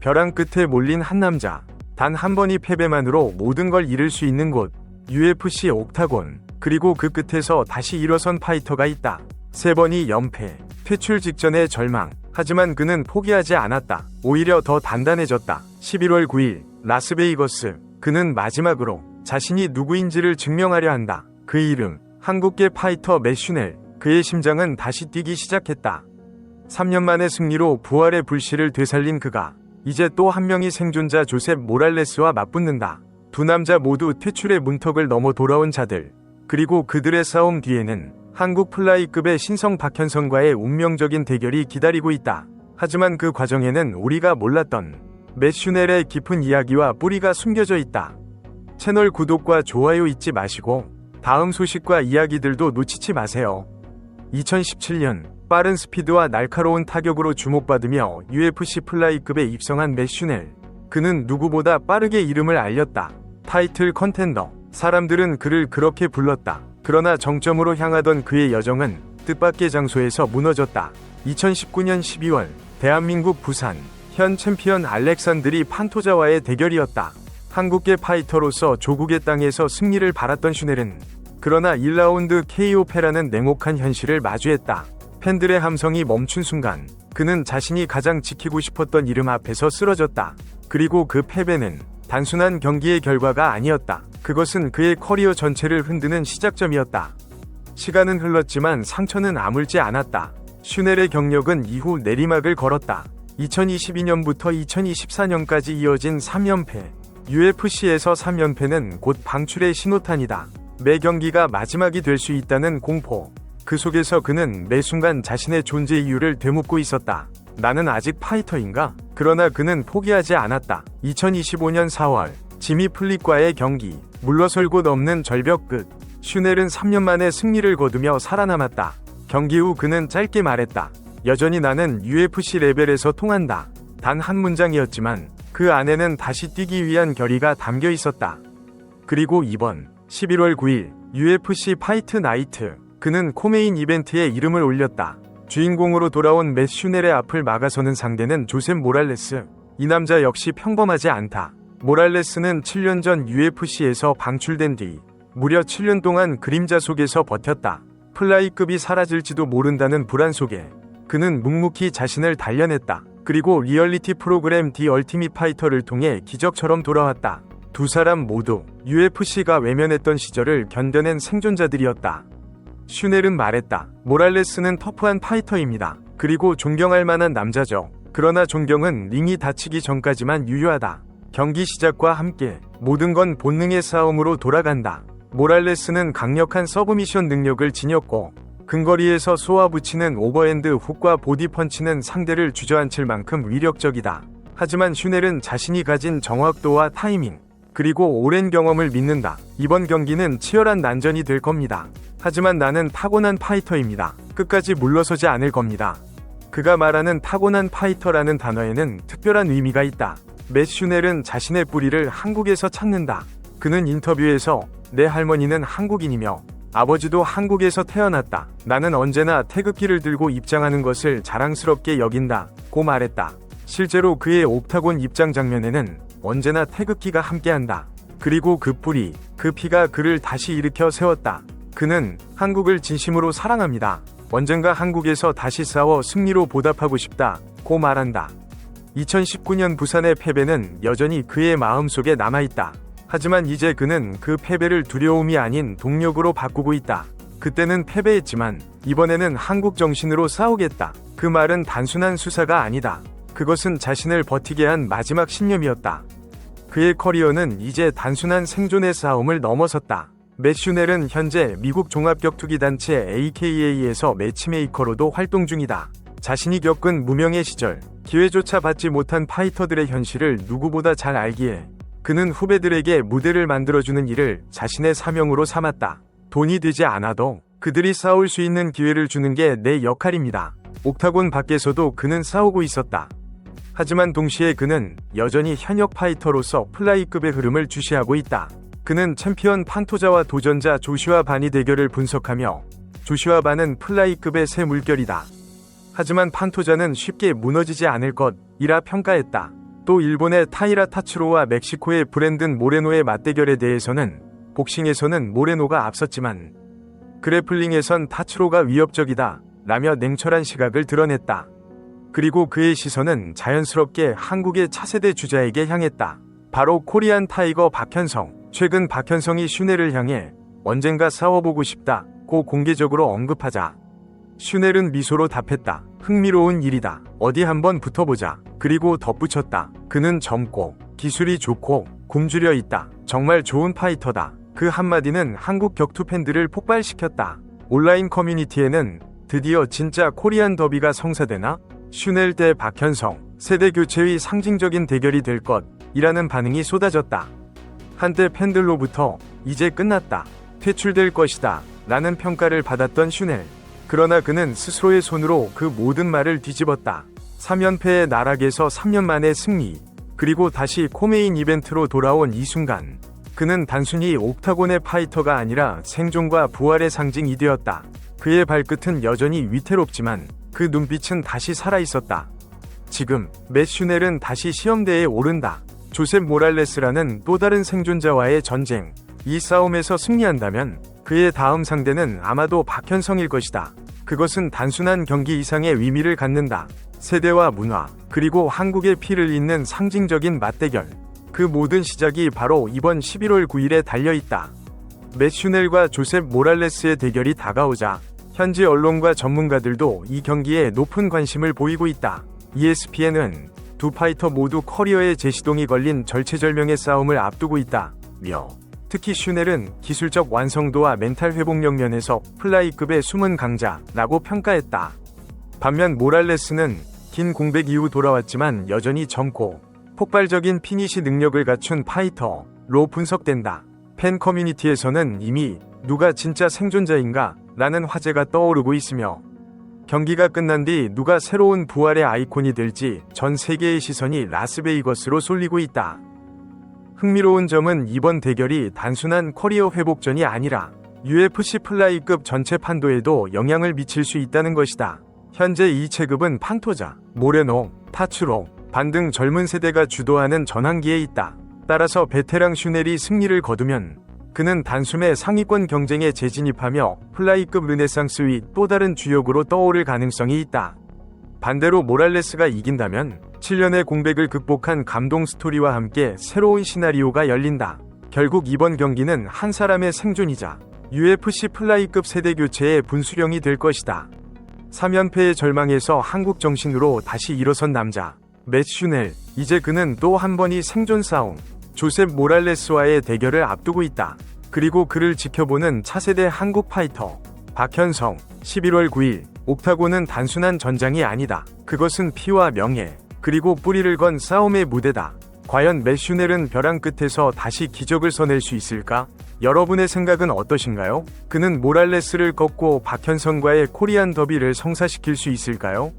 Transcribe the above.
벼랑 끝에 몰린 한 남자. 단 한 번의 패배만으로 모든 걸 잃을 수 있는 곳. UFC 옥타곤. 그리고 그 끝에서 다시 일어선 파이터가 있다. 3번이 연패. 퇴출 직전의 절망. 하지만 그는 포기하지 않았다. 오히려 더 단단해졌다. 11월 9일 라스베이거스. 그는 마지막으로 자신이 누구인지를 증명하려 한다. 그 이름, 한국계 파이터 매슈넬. 그의 심장은 다시 뛰기 시작했다. 3년 만의 승리로 부활의 불씨를 되살린 그가 이제 또 한 명의 생존자 조셉 모랄레스와 맞붙는다. 두 남자 모두 퇴출의 문턱을 넘어 돌아온 자들. 그리고 그들의 싸움 뒤에는 한국 플라이급의 신성 박현성과의 운명적인 대결이 기다리고 있다. 하지만 그 과정에는 우리가 몰랐던 매슈넬의 깊은 이야기와 뿌리가 숨겨져 있다. 채널 구독과 좋아요 잊지 마시고 다음 소식과 이야기들도 놓치지 마세요. 2017년 빠른 스피드와 날카로운 타격으로 주목받으며 UFC 플라이급에 입성한 매슈넬. 그는 누구보다 빠르게 이름을 알렸다. 타이틀 컨텐더. 사람들은 그를 그렇게 불렀다. 그러나 정점으로 향하던 그의 여정은 뜻밖의 장소에서 무너졌다. 2019년 12월 대한민국 부산. 현 챔피언 알렉산드리 판토자와의 대결이었다. 한국계 파이터로서 조국의 땅에서 승리를 바랐던 슈넬은 그러나 1라운드 KO 패라는 냉혹한 현실을 마주했다. 팬들의 함성이 멈춘 순간 그는 자신이 가장 지키고 싶었던 이름 앞에서 쓰러졌다. 그리고 그 패배는 단순한 경기의 결과가 아니었다. 그것은 그의 커리어 전체를 흔드는 시작점이었다. 시간은 흘렀지만 상처는 아물지 않았다. 슈넬의 경력은 이후 내리막을 걸었다. 2022년부터 2024년까지 이어진 3연패. UFC에서 3연패는 곧 방출의 신호탄이다. 매 경기가 마지막이 될 수 있다는 공포. 그 속에서 그는 매 순간 자신의 존재 이유를 되묻고 있었다. 나는 아직 파이터인가? 그러나 그는 포기하지 않았다. 2025년 4월 지미 플릿과의 경기. 물러설 곳 없는 절벽 끝. 슈넬은 3년 만에 승리를 거두며 살아남았다. 경기 후 그는 짧게 말했다. 여전히 나는 UFC 레벨에서 통한다. 단 한 문장이었지만 그 안에는 다시 뛰기 위한 결의가 담겨 있었다. 그리고 이번 11월 9일 UFC 파이트 나이트. 그는 코메인 이벤트에 이름을 올렸다. 주인공으로 돌아온 맷 슈넬의 앞을 막아서는 상대는 조셉 모랄레스. 이 남자 역시 평범하지 않다. 모랄레스는 7년 전 UFC에서 방출된 뒤 무려 7년 동안 그림자 속에서 버텼다. 플라이급이 사라질지도 모른다는 불안 속에 그는 묵묵히 자신을 단련했다. 그리고 리얼리티 프로그램 디 얼티밋 파이터를 통해 기적처럼 돌아왔다. 두 사람 모두 UFC가 외면했던 시절을 견뎌낸 생존자들이었다. 슈넬은 말했다. 모랄레스는 터프한 파이터입니다. 그리고 존경할 만한 남자죠. 그러나 존경은 링이 닫히기 전까지만 유효하다. 경기 시작과 함께 모든 건 본능의 싸움으로 돌아간다. 모랄레스는 강력한 서브미션 능력을 지녔고 근거리에서 쏘아붙이는 오버핸드 훅과 보디펀치는 상대를 주저앉힐 만큼 위력적이다. 하지만 슈넬은 자신이 가진 정확도와 타이밍 그리고 오랜 경험을 믿는다. 이번 경기는 치열한 난전이 될 겁니다. 하지만 나는 타고난 파이터입니다. 끝까지 물러서지 않을 겁니다. 그가 말하는 타고난 파이터라는 단어에는 특별한 의미가 있다. 맷 슈넬은 자신의 뿌리를 한국에서 찾는다. 그는 인터뷰에서 내 할머니는 한국인이며 아버지도 한국에서 태어났다. 나는 언제나 태극기를 들고 입장하는 것을 자랑스럽게 여긴다. 고 말했다. 실제로 그의 옥타곤 입장 장면에는 언제나 태극기가 함께한다. 그리고 그 뿌리, 그 피가 그를 다시 일으켜 세웠다. 그는 한국을 진심으로 사랑합니다. 언젠가 한국에서 다시 싸워 승리로 보답하고 싶다. 고 말한다. 2019년 부산의 패배는 여전히 그의 마음속에 남아있다. 하지만 이제 그는 그 패배를 두려움이 아닌 동력으로 바꾸고 있다. 그때는 패배했지만 이번에는 한국 정신으로 싸우겠다. 그 말은 단순한 수사가 아니다. 그것은 자신을 버티게 한 마지막 신념이었다. 그의 커리어는 이제 단순한 생존의 싸움을 넘어섰다. 맷 슈넬은 현재 미국 종합격투기단체 AKA에서 매치메이커로도 활동 중이다. 자신이 겪은 무명의 시절, 기회조차 받지 못한 파이터들의 현실을 누구보다 잘 알기에 그는 후배들에게 무대를 만들어주는 일을 자신의 사명으로 삼았다. 돈이 되지 않아도 그들이 싸울 수 있는 기회를 주는 게 내 역할입니다. 옥타곤 밖에서도 그는 싸우고 있었다. 하지만 동시에 그는 여전히 현역 파이터로서 플라이급의 흐름을 주시하고 있다. 그는 챔피언 판토자와 도전자 조슈아 반이 대결을 분석하며 조슈아 반은 플라이급의 새 물결이다. 하지만 판토자는 쉽게 무너지지 않을 것이라 평가했다. 또 일본의 타이라 타츠로와 멕시코의 브랜든 모레노의 맞대결에 대해서는 복싱에서는 모레노가 앞섰지만 그래플링에선 타츠로가 위협적이다 라며 냉철한 시각을 드러냈다. 그리고 그의 시선은 자연스럽게 한국의 차세대 주자에게 향했다. 바로 코리안 타이거 박현성. 최근 박현성이 슈넬을 향해 언젠가 싸워보고 싶다고 공개적으로 언급하자 슈넬은 미소로 답했다. 흥미로운 일이다. 어디 한번 붙어보자. 그리고 덧붙였다. 그는 젊고 기술이 좋고 굶주려 있다. 정말 좋은 파이터다. 그 한마디는 한국 격투 팬들을 폭발시켰다. 온라인 커뮤니티에는 드디어 진짜 코리안 더비가 성사되나? 슈넬 대 박현성, 세대 교체의 상징적인 대결이 될 것이라는 반응이 쏟아졌다. 한때 팬들로부터 이제 끝났다, 퇴출될 것이다 라는 평가를 받았던 슈넬. 그러나 그는 스스로의 손으로 그 모든 말을 뒤집었다. 3연패의 나락에서 3년 만의 승리, 그리고 다시 코메인 이벤트로 돌아온 이 순간, 그는 단순히 옥타곤의 파이터가 아니라 생존과 부활의 상징이 되었다. 그의 발끝은 여전히 위태롭지만 그 눈빛은 다시 살아있었다. 지금 맷 슈넬은 다시 시험대에 오른다. 조셉 모랄레스라는 또 다른 생존자와의 전쟁. 이 싸움에서 승리한다면 그의 다음 상대는 아마도 박현성일 것이다. 그것은 단순한 경기 이상의 의미를 갖는다. 세대와 문화, 그리고 한국의 피를 잇는 상징적인 맞대결. 그 모든 시작이 바로 이번 11월 9일에 달려있다. 맷 슈넬과 조셉 모랄레스의 대결이 다가오자 현지 언론과 전문가들도 이 경기에 높은 관심을 보이고 있다. ESPN은 두 파이터 모두 커리어에 제시동이 걸린 절체절명의 싸움을 앞두고 있다며 특히 슈넬은 기술적 완성도와 멘탈 회복력 면에서 플라이급의 숨은 강자라고 평가했다. 반면 모랄레스는 긴 공백 이후 돌아왔지만 여전히 젊고 폭발적인 피니시 능력을 갖춘 파이터로 분석된다. 팬 커뮤니티에서는 이미 누가 진짜 생존자인가? 라는 화제가 떠오르고 있으며 경기가 끝난 뒤 누가 새로운 부활의 아이콘이 될지 전 세계의 시선이 라스베이거스로 쏠리고 있다. 흥미로운 점은 이번 대결이 단순한 커리어 회복전이 아니라 UFC 플라이급 전체 판도에도 영향을 미칠 수 있다는 것이다. 현재 이 체급은 판토자, 모레노, 타츠로, 반 등 젊은 세대가 주도하는 전환기에 있다. 따라서 베테랑 슈넬이 승리를 거두면 그는 단숨에 상위권 경쟁에 재진입하며 플라이급 르네상스의 또 다른 주역으로 떠오를 가능성이 있다. 반대로 모랄레스가 이긴다면 7년의 공백을 극복한 감동 스토리와 함께 새로운 시나리오가 열린다. 결국 이번 경기는 한 사람의 생존이자 UFC 플라이급 세대 교체의 분수령이 될 것이다. 3연패의 절망에서 한국 정신으로 다시 일어선 남자 맷 슈넬. 이제 그는 또 한 번의 생존 싸움, 조셉 모랄레스와의 대결을 앞두고 있다. 그리고 그를 지켜보는 차세대 한국 파이터 박현성. 11월 9일 옥타곤은 단순한 전장이 아니다. 그것은 피와 명예, 그리고 뿌리를 건 싸움의 무대다. 과연 맷 슈넬은 벼랑 끝에서 다시 기적을 써낼 수 있을까? 여러분의 생각은 어떠신가요? 그는 모랄레스를 꺾고 박현성과의 코리안 더비를 성사시킬 수 있을까요?